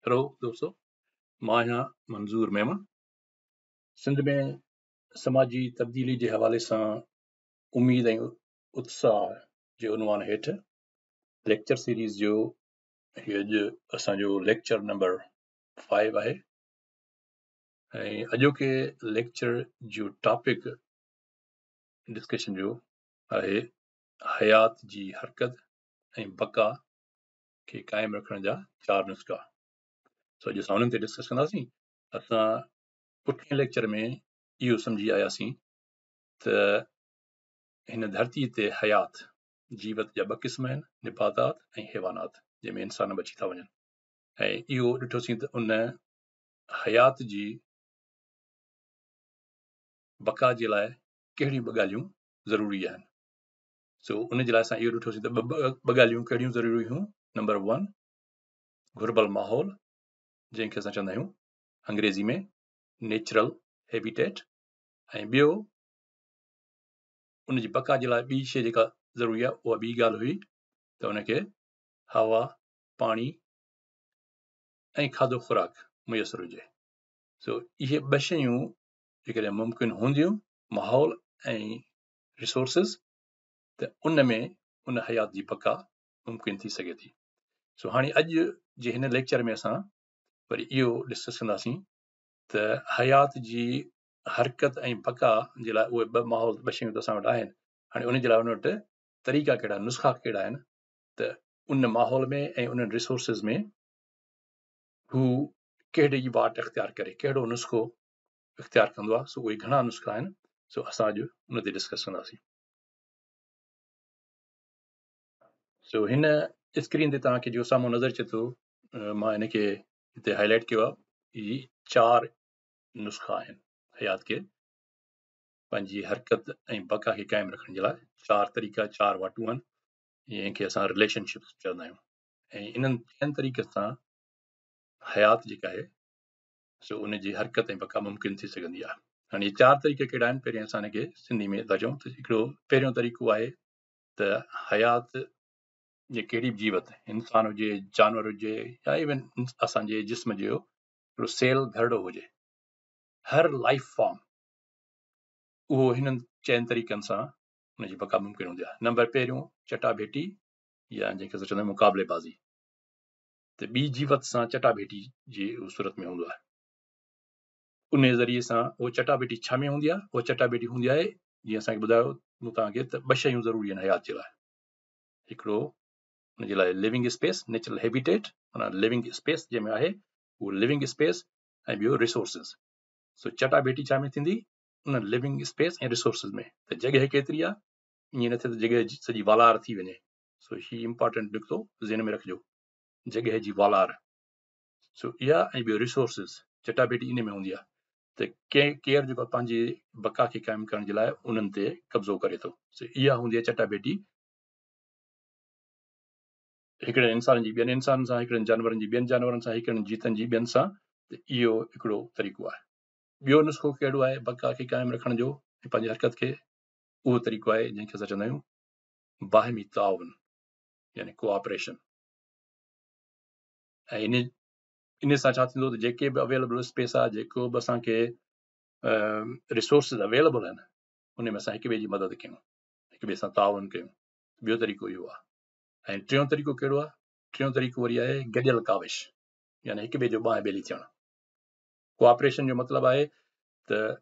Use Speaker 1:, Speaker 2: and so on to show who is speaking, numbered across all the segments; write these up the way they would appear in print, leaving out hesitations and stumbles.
Speaker 1: Hello दोस्तों, मां आहियां मंज़ूर मेमन। सिंध में समाजी तब्दीली जे हवाले सां उम्मीद ऐं उत्साह जे उनवान हेठि लेक्चर सीरीज़ जो हीअ अॼु असांजो लेक्चर नंबर 5 आहे ऐं अॼोके लेक्चर जो टॉपिक डिस्कशन जो आहे हयात जी हरकत ऐं बका खे क़ाइमु रखण जा 4 नुस्ख़ा। सो अॼु असां उन्हनि ते डिस्कस कंदासीं। असां पुठिएं लेक्चर में इहो सम्झी आयासीं त हिन धरतीअ ते हयात जीवत जा 2 क़िस्म आहिनि, निबातात ऐं हैवानात, जंहिंमें इंसान बची था वञनि। ऐं इहो ॾिठोसीं त उन हयात जी बका जे लाइ कहिड़ियूं 2 ॻाल्हियूं ज़रूरी आहिनि। सो उन जे लाइ असां इहो ॾिठोसीं त 2 ॻाल्हियूं कहिड़ियूं ज़रूरी हुयूं। नंबर 1, घुर्बल माहौल, जंहिंखे असां चवंदा आहियूं अंग्रेज़ी में नेचुरल हैबिटेट। ऐं ॿियो, उन जी बका जे लाइ ॿी शइ जेका ज़रूरी आहे उहा ॿी ॻाल्हि हुई त उनखे हवा, पाणी ऐं खाधो खुराक मुयसरु हुजे। सो इहे 2 शयूं जेकॾहिं मुमकिन हूंदियूं, माहौल ऐं रिसोर्सिस, त उन में उन हयात जी बका मुमकिन थी सघे थी। सो हाणे अॼु जे हिन लेक्चर में असां वरी इहो डिस्कस कंदासीं त हयात जी हरकत ऐं बका जे लाइ उहे 2 माहौल 2 शयूं त असां वटि आहिनि। हाणे उन जे लाइ उन वटि तरीक़ा कहिड़ा, नुस्ख़ा कहिड़ा आहिनि त उन माहौल में ऐं उन्हनि रिसोर्सिस में हू कहिड़ी वाट इख़्तियार करे, कहिड़ो नुस्ख़ो इख़्तियार कंदो आहे। सो उहे घणा नुस्ख़ा आहिनि, सो असां अॼु उन ते डिस्कस कंदासीं। सो हिन स्क्रीन ते तव्हांखे जो साम्हूं नज़र अचे थो, मां हिनखे हिते हाईलाइट कयो आहे। इहे 4 नुस्ख़ा आहिनि हयात खे पंहिंजी हरकत ऐं बका खे क़ाइमु रखण जे लाइ। 4 तरीक़ा, 4 वाटूं आहिनि, जंहिंखे असां रिलेशनशिप चवंदा आहियूं। ऐं इन्हनि 4 तरीक़े सां हयात जेका आहे सो उन जी हरकत ऐं बका मुमकिन थी सघंदी आहे। हाणे 4 तरीक़े कहिड़ा आहिनि, पहिरियों असां हिनखे सिंधी में था चऊं त हिकिड़ो पहिरियों तरीक़ो आहे त हयात जे कहिड़ी बि जीवत, इंसान हुजे, जानवर हुजे, या इवन असांजे जिस्म जो हिकिड़ो सेल घरड़ो हुजे, हर लाइफ फॉर्म उहो हिननि 4 तरीक़नि सां उनजी बका मुमकिन हूंदी आहे। नंबर पहिरियों, चटाभेटी या जंहिंखे असां चवंदा आहियूं मुक़ाबलेबाज़ी, त ॿी जीवत सां चटाभेटी जी सूरत में हूंदो आहे। उन ज़रिए सां उहो चटाभेटी छा में हूंदी आहे? उहा चटाभेटी हूंदी आहे, जीअं असांखे ॿुधायो मूं तव्हांखे, त 2 शयूं ज़रूरी आहिनि हयात जे लाइ। हिकिड़ो उनजे लाइ लिविंग स्पेस, नेचुरल हैबिटेट, माना लिविंग स्पेस जंहिंमें आहे उहो लिविंग स्पेस, ऐं ॿियो रिसोर्सिस। सो चटाभेटी छा में थींदी? उन लिविंग स्पेस ऐं रिसोर्सिस में। त जॻह केतिरी आहे? ईअं न थिए त जॻह सॼी वालार थी वञे। सो ही इंपॉर्टेंट निकितो, ज़हन में रखिजो, जॻह जी वालार। सो इहा ऐं ॿियो रिसोर्सिस, चटाभेटी इन में हूंदी आहे। त केर जेको पंहिंजे बका खे क़ाइमु करण जे लाइ उन्हनि ते कब्ज़ो करे थो। सो इहा हूंदी आहे चटाभेटी हिकिड़े इंसान जी ॿियनि इंसाननि सां, हिकिड़नि जानवरनि जी ॿियनि जानवरनि सां, हिकिड़नि जीतनि जी ॿियनि सां। त इहो हिकिड़ो तरीक़ो आहे। ॿियो नुस्ख़ो कहिड़ो आहे बका खे क़ाइमु रखण जो, पंहिंजी हरकत खे? उहो तरीक़ो आहे जंहिंखे असां चवंदा आहियूं बाहिमी ताउन, यानी कोऑपरेशन। ऐं इन सां छा थींदो त जेके बि अवेलेबल स्पेस आहे, जेको बि असांखे रिसोर्सिस अवेलेबल आहिनि, उन में असां हिक ॿिए जी मदद कयूं, हिक ॿिए सां ताउन कयूं। ॿियो तरीक़ो इहो आहे। ऐं टियों तरीक़ो कहिड़ो आहे? टियों तरीक़ो वरी आहे गॾियल काविश, यानी हिक ॿिए जो बांह ॿेली थियणु। कोऑपरेशन जो मतिलबु आहे त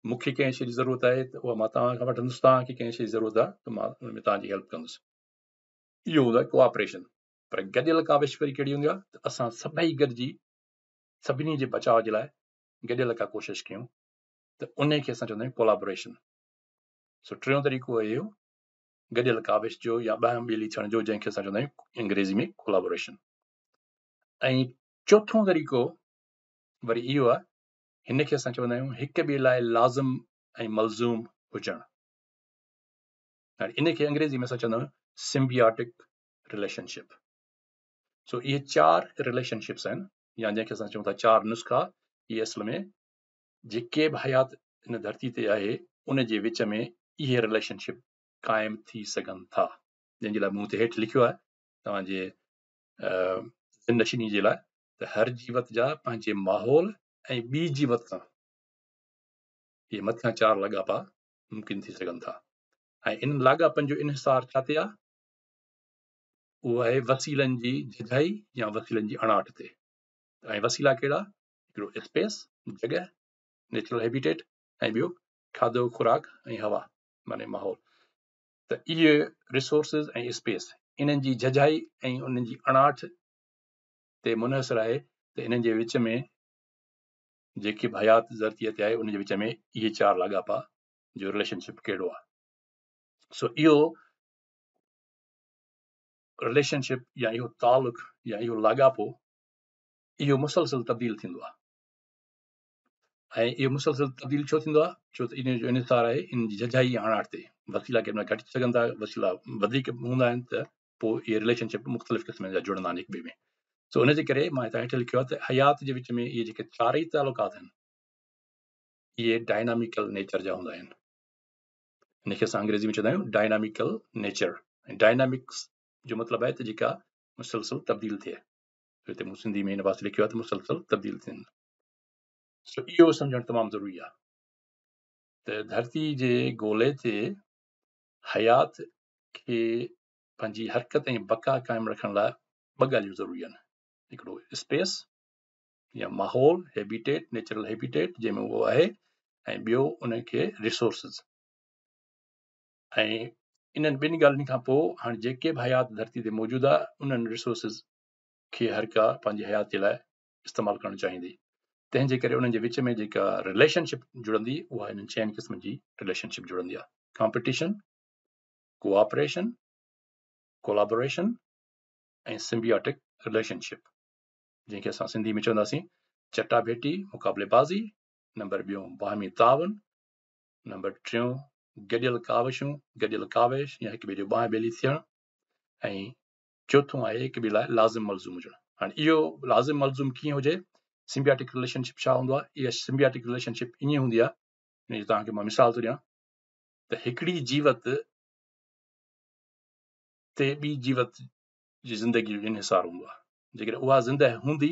Speaker 1: मूंखे कंहिं शइ जी ज़रूरत आहे त उहा मां तव्हां खां वठंदुसि, तव्हांखे कंहिं शइ जी ज़रूरत आहे त मां उन में तव्हांजी हेल्प कंदुसि। इहो हूंदो आहे कोऑपरेशन। पर गॾियल काविश वरी कहिड़ी हूंदी आहे? त असां सभई गॾिजी सभिनी जे बचाव जे लाइ गॾियल का कोशिशि कयूं, त उन खे असां चवंदा आहियूं कोलैबोरेशन। सो टियों तरीक़ो आहे इहो, गॾियल काविश जो या बांह ॿेली थियण जो, जंहिंखे असां चवंदा आहियूं अंग्रेज़ी में कोलैबोरेशन। ऐं चौथों तरीक़ो वरी इहो आहे, हिन खे असां चवंदा आहियूं हिक ॿिए लाइ लाज़िम ऐं मलज़ूम हुजणु। हाणे इन खे अंग्रेज़ी में असां चवंदा आहियूं सिम्बियोटिक रिलेशनशिप। सो इहे 4 रिलेशनशिप्स आहिनि, या जंहिंखे असां चऊं था 4 नुस्ख़ा। इहे असल में जेके बि हयात हिन धरती ते आहे उन जे विच में इहे रिलेशनशिप क़ाइमु थी सघनि था, जंहिंजे लाइ मूं ते हेठि लिखियो आहे तव्हांजे नशीनी जे लाइ, त हर जीवत जा पंहिंजे माहौल ऐं ॿी जीवत सां इहे मथियां 4 लाॻापा मुमकिन थी सघनि था ऐं इन लाॻापनि जो इन्हिसार छा ते आहे उहो आहे वसीलनि जी झझाई या वसीलनि जी अणाट ते ऐं वसीला कहिड़ा हिकिड़ो स्पेस जॻह नेचुरल हैबिटेट ऐं ॿियो खाधो खुराक ऐं हवा माने माहौल त इहे रिसोर्सिस ऐं स्पेस इन्हनि जी झझाई ऐं उन्हनि जी अणाट ते मुनहसिर आहे त इन्हनि जे विच में जेकी बि हयात ज़रतीअ ते आहे उन जे विच में इहे 4 लाॻापा जो रिलेशनशिप कहिड़ो आहे सो इहो रिलेशनशिप या इहो तालुक या इहो लाॻापो इहो मुसलसिल तब्दील थींदो आहे ऐं इहो मुसलसिल तब्दील छो थींदो आहे छो त इन जो इन्हिसार आहे इन जी झझाई या अणाट ते वसीला कंहिं महिल घटिजी सघनि था वसीला वधीक हूंदा आहिनि त पोइ इहे रिलेशनशिप मुख़्तलिफ़ क़िस्म जा जुड़ंदा आहिनि हिक ॿिए में सो उनजे करे मां हितां हेठि लिखियो आहे त हयात जे विच में इहे जेके 4 तालुकात आहिनि इहे डायनामिकल नेचर जा हूंदा आहिनि इनखे असां अंग्रेज़ी में चवंदा आहियूं डायनामिकल नेचर ऐं डायनामिक्स जो मतिलबु आहे त जेका मुसलसिल तब्दील थिए हिते मूं सिंधी में हिन पासे लिखियो आहे त मुसलसिल तब्दील थियनि सो इहो सम्झणु तमामु ज़रूरी आहे त धरती जे गोले ते हयात खे पंहिंजी हरकत ऐं बका क़ाइमु रखण लाइ 2 ॻाल्हियूं ज़रूरी आहिनि हिकिड़ो स्पेस या माहौल हैबिटेट नेचुरल हैबिटेट जंहिंमें उहो आहे ऐं ॿियो उनखे रिसोर्सिस ऐं इन्हनि 2 ॻाल्हियुनि खां पोइ हाणे जेके बि हयात धरती ते मौजूदु आहे उन्हनि रिसोर्सिस खे हर का पंहिंजी हयात जे लाइ इस्तेमालु करणु चाहींदी तंहिंजे करे उन्हनि जे विच में जेका रिलेशनशिप जुड़ंदी उहा हिननि 6 क़िस्मनि जी रिलेशनशिप जुड़ंदी आहे कॉम्पिटिशन कोऑपरेशन कोलैबोरेशन ऐं सिम्बियोटिक रिलेशनशिप जंहिंखे असां सिंधी में चवंदासीं चटाभेटी मुक़ाबलेबाज़ी नंबर 2 बाहिमी तावन नंबर 3 गॾियल काविशूं गॾियल काविश या हिक ॿिए जो बाहि ॿेली थियणु ऐं चोथों आहे हिक ॿिए लाइ लाज़िम मलज़ूम हुजणु हाणे इहो लाज़िम मलज़ूम कीअं हुजे सिम्बियोटिक रिलेशनशिप छा हूंदो आहे इहा सिम्बियोटिक रिलेशनशिप ईअं हूंदी आहे हिनजी तव्हांखे मां मिसाल थो ॾियां त हिकिड़ी जीवत ते ॿी जीवत जी ज़िंदगी जो इन्हिसार हूंदो आहे जेकॾहिं उहा ज़िंदह हूंदी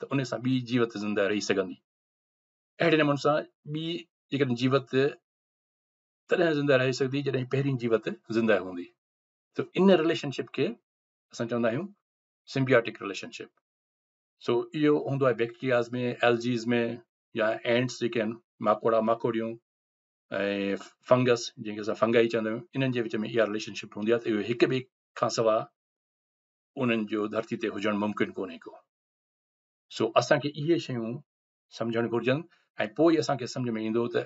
Speaker 1: त उन सां ॿी जीवत ज़िंदह रही सघंदी अहिड़े नमूने सां ॿी जेकॾहिं जीवत तॾहिं ज़िंदह रही सघंदी जॾहिं पहिरीं जीवत ज़िंदह हूंदी त इन रिलेशनशिप खे असां चवंदा आहियूं सिम्बियोटिक रिलेशनशिप सो इहो हूंदो आहे बैक्टीरियाज़ में एल्जीज़ में या एंट्स जेके आहिनि माकोड़ा माकोड़ियूं ऐं फंगस जंहिंखे असां फंगाई चवंदा आहियूं इन्हनि जे विच में इहा रिलेशनशिप हूंदी आहे त इहो हिक ॿिए खां सवाइ उन्हनि जो धरती ते हुजणु मुमकिन कोन्हे को सो असांखे इहे शयूं सम्झणु घुरिजनि ऐं पोइ असांखे सम्झ में ईंदो त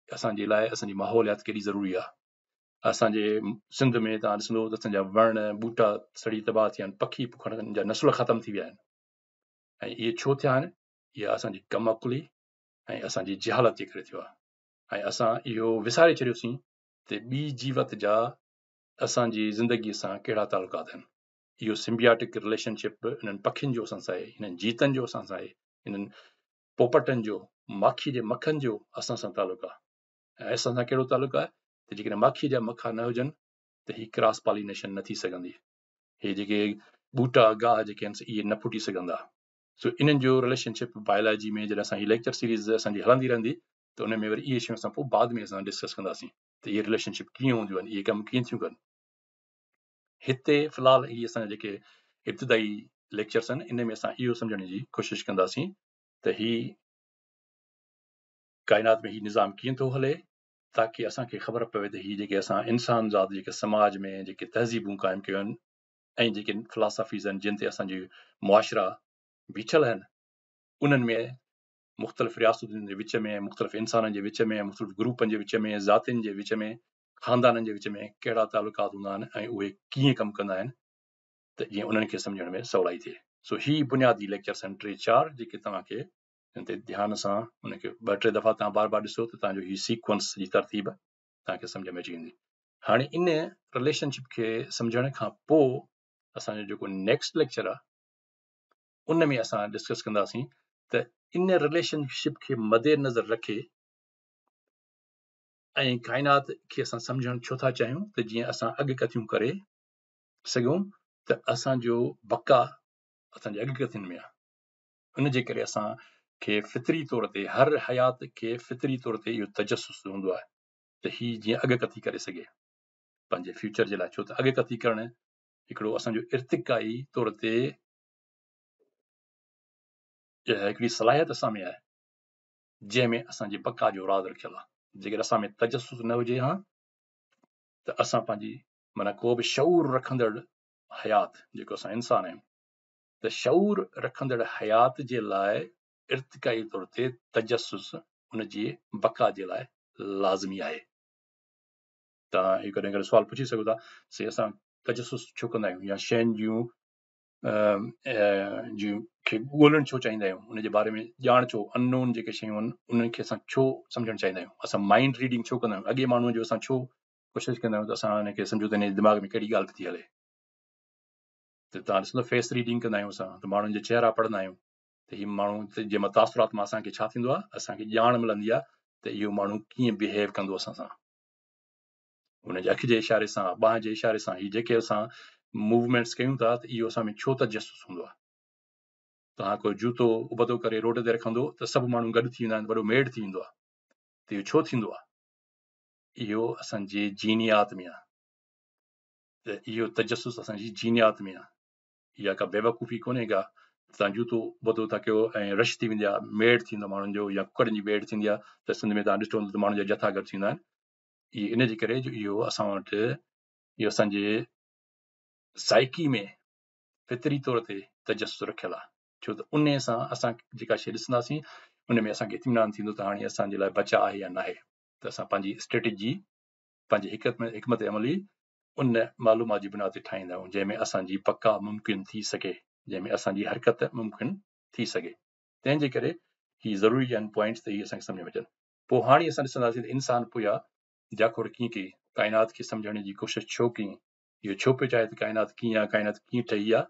Speaker 1: असांजे लाइ असांजी माहौलियात केॾी ज़रूरी आहे असांजे सिंध में तव्हां ॾिसंदो त असांजा वण ॿूटा सड़ी तबाह थिया आहिनि पखी पुखण जा नस्ल ख़तम थी विया आहिनि ऐं इहे छो थिया आहिनि इहा असांजी कमअकुली ऐं असांजी जहालत जे करे थियो आहे ऐं असां इहो विसारे छॾियोसीं त ॿी जीवत जा असांजी ज़िंदगीअ सां कहिड़ा तालुकात आहिनि इहो सिम्बियोटिक रिलेशनशिप इन्हनि पखियुनि जो असां सां आहे हिननि जीतनि जो असां सां आहे हिननि पोपटनि जो माखी जे मखनि जो असां सां तालुक आहे ऐं असां सां कहिड़ो तालुक आहे त जेकॾहिं माखी जा मखा न हुजनि त हीअ क्रॉस पॉलिनेशन न थी सघंदी हे जेके ॿूटा गाह जेके आहिनि इहे न फुटी सघंदा सो इन्हनि जो रिलेशनशिप बायोलॉजी में जॾहिं असां हीअ लेक्चर सीरीज़ असांजी हलंदी रहंदी त उन में वरी इहे शयूं असां पोइ बाद में असां डिस्कस कंदासीं त इहे रिलेशनशिप कीअं हूंदियूं आहिनि इहे कमु कीअं थियूं कनि हिते फ़िलहाल इहे असांजा जेके इब्तिदाई लेक्चर्स आहिनि इन में असां इहो सम्झण जी कोशिशि कंदासीं त हीअ काइनात में हीउ निज़ाम कीअं थो हले ताकी असांखे ख़बर पवे त हीअ जेके असां इंसान ज़ात जेके समाज में जेके तहज़ीबूं क़ाइमु कयूं आहिनि ऐं जेके फिलासफ़ीज़ आहिनि जिन ते असांजी मुआशिरा बीठल आहिनि उन्हनि में मुख़्तलिफ़ रियासतुनि जे विच में मुख़्तलिफ़ इंसाननि जे विच में मुख़्तलिफ़ ग्रुपनि जे विच में ज़ातियुनि जे विच में ख़ानदाननि जे विच में कहिड़ा तालुकात हूंदा आहिनि ऐं उहे कीअं कमु कंदा आहिनि त जीअं उन्हनि खे सम्झण में सवलाई थिए सो हीअ बुनियादी लेक्चर्स आहिनि 3-4 जेके तव्हांखे हिन ते ध्यान सां उनखे 2-3 दफ़ा तव्हां बार बार ॾिसो त तव्हांजो हीअ सीक्वेंस जी तरतीब तव्हांखे सम्झ में अची वेंदी हाणे इन रिलेशनशिप खे सम्झण खां पोइ असांजो जेको नेक्स्ट लेक्चर आहे उन में असां डिस्कस कंदासीं त इन रिलेशनशिप खे मद्देनज़र रखे ऐं काइनात खे असां सम्झणु छो था चाहियूं त जीअं असां अॻकथियूं करे सघूं त असांजो बका असांजे अॻकथियुनि में आहे उन जे करे असांखे फितरी तौर ते हर हयात खे फितरी तौर ते इहो तजसुस हूंदो आहे त हीउ जीअं अॻकथी करे सघे पंहिंजे फ्यूचर जे लाइ, छो त अॻकथी करणु हिकिड़ो असांजो इर्तिकाई तौर ते हिकिड़ी सलाहियत असां में आहे जंहिंमें असांजे बका जो राज़ रखियल आहे। जेकर असां में तजसुस न हुजे हा त असां पंहिंजी माना को बि शऊर रखंदड़ हयात जेको असां इंसान आहियूं त शऊर रखंदड़ हयात जे लाइ इर्तिकाई तौर ते तजसुस उनजी बका जे लाइ लाज़मी आहे। तव्हां इहो कॾहिं कॾहिं सुवाल पुछी सघो था से असां तजसुस छो कंदा आहियूं या शयुनि जूं खे ॻोल्हणु छो चाहींदा आहियूं, उनजे बारे में ॼाण छो, अननोन जेके शयूं आहिनि उन्हनि खे असां छो सम्झणु चाहींदा आहियूं, असां माइंड रीडिंग छो कंदा आहियूं, अॻे माण्हूअ जो असां छो कोशिशि कंदा आहियूं त असां हुनखे सम्झो त हिन दिमाग़ में कहिड़ी ॻाल्हि थी हले। त तव्हां ॾिसंदो फेस रीडिंग कंदा आहियूं असां त माण्हुनि जे चहिरा पढ़ंदा आहियूं त हीउ माण्हू जे तासुरात मां असांखे छा थींदो आहे, असांखे ॼाण मिलंदी आहे त इहो माण्हू कीअं बिहेव कंदो असां सां, हुनजे अखि जे इशारे सां, बांह जे इशारे सां, हीअ जेके असां मूवमेंट्स कयूं था त इहो असां में छो तजसुस हूंदो आहे। तव्हां कोई जूतो उबतो करे रोड ते रखंदो त सभु माण्हू गॾु थी वेंदा आहिनि, वॾो मेड़ थी वेंदो आहे, त इहो छो थींदो आहे, इहो असांजे जीनियात में आहे, त इहो तजसुस असांजी जीनियात में आहे, इहा का बेवकूफ़ी कोन्हे का। तव्हां जूतो उबतो था कयो ऐं रश थी वेंदी आहे, मेड़ थींदो माण्हुनि जो या कुकड़नि जी बेड़ थींदी आहे त सिंध में तव्हां ॾिठो त माण्हुनि जा जथा गॾु थींदा आहिनि, इन जे करे इहो असां वटि इहो असांजे साइकी में फितरी तौर ते तजसुस रखियल आहे, छो त उन सां असां जेका शइ ॾिसंदासीं उन में असांखे इत्मीनान थींदो त हाणे असांजे लाइ बचा आहे या न आहे, त असां पंहिंजी स्ट्रेटेजी पंहिंजी हिकमत अमली उन मालूमात जी बुनियाद ते ठाहींदा आहियूं जंहिंमें असांजी बका मुमकिन थी सघे, जंहिंमें असांजी हरकत मुमकिन थी सघे। तंहिंजे करे ही ज़रूरी आहिनि पॉइंट्स त इहे असांखे सम्झ में अचनि। पोइ हाणे असां ॾिसंदासीं त इंसान पोयां जाखोड़ कीअं कई, काइनात खे सम्झण जी कोशिशि छो कई, इहो छो पियो चाहे त काइनात कीअं आहे, काइनात कीअं ठही आहे,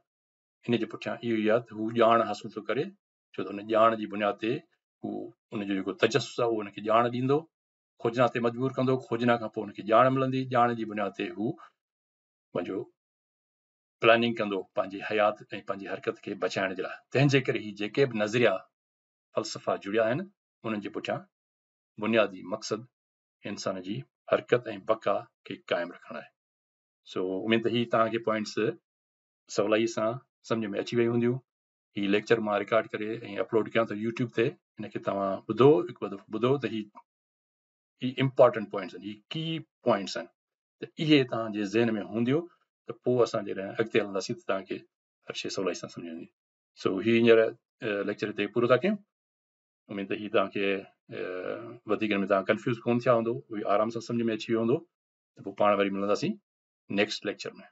Speaker 1: इन जे पुठियां इहो ई आहे त हू ॼाण हासिल थो करे, छो त हुन ॼाण जी बुनियाद ते हू उनजो जेको तजसुस आहे उहो हुनखे ॼाण ॾींदो, खोजना ते मजबूर कंदो, खोजना खां पोइ हुनखे ॼाण मिलंदी, ॼाण जी बुनियाद ते हू पंहिंजो प्लानिंग कंदो पंहिंजी हयात ऐं पंहिंजी हरकत खे बचाइण जे लाइ। तंहिंजे करे ही जेके बि नज़रिया फ़लसफ़ा जुड़िया आहिनि उन्हनि जे पुठियां बुनियादी मक़सदु इंसान जी हरकत ऐं बका खे क़ाइमु रखणु आहे। सो उमेद त ही तव्हांखे पॉइंट्स सवलाई सां सम्झ में अची वई हूंदियूं। ही लेक्चर मां रिकॉर्ड करे ऐं अपलोड कयां थो यूट्यूब ते, हिनखे तव्हां ॿुधो, हिकु दफ़ो ॿुधो त ही इम्पॉर्टेंट पॉइंट्स आहिनि, ही की पॉइंट्स आहिनि, त इहे तव्हांजे ज़हन में हूंदियूं त पोइ असां जॾहिं अॻिते हलंदासीं त तव्हांखे हर शइ सवलाई सां सम्झ ईंदी। सो ही हींअर लेक्चर ते पूरो था कयूं। उमेद त ही तव्हांखे वधीक में तव्हां कंफ्यूज़ कोन थिया हूंदो, उहो आराम सां सम्झ में अची वियो हूंदो, त पोइ पाण वरी मिलंदासीं नेक्स्ट लेक्चर में।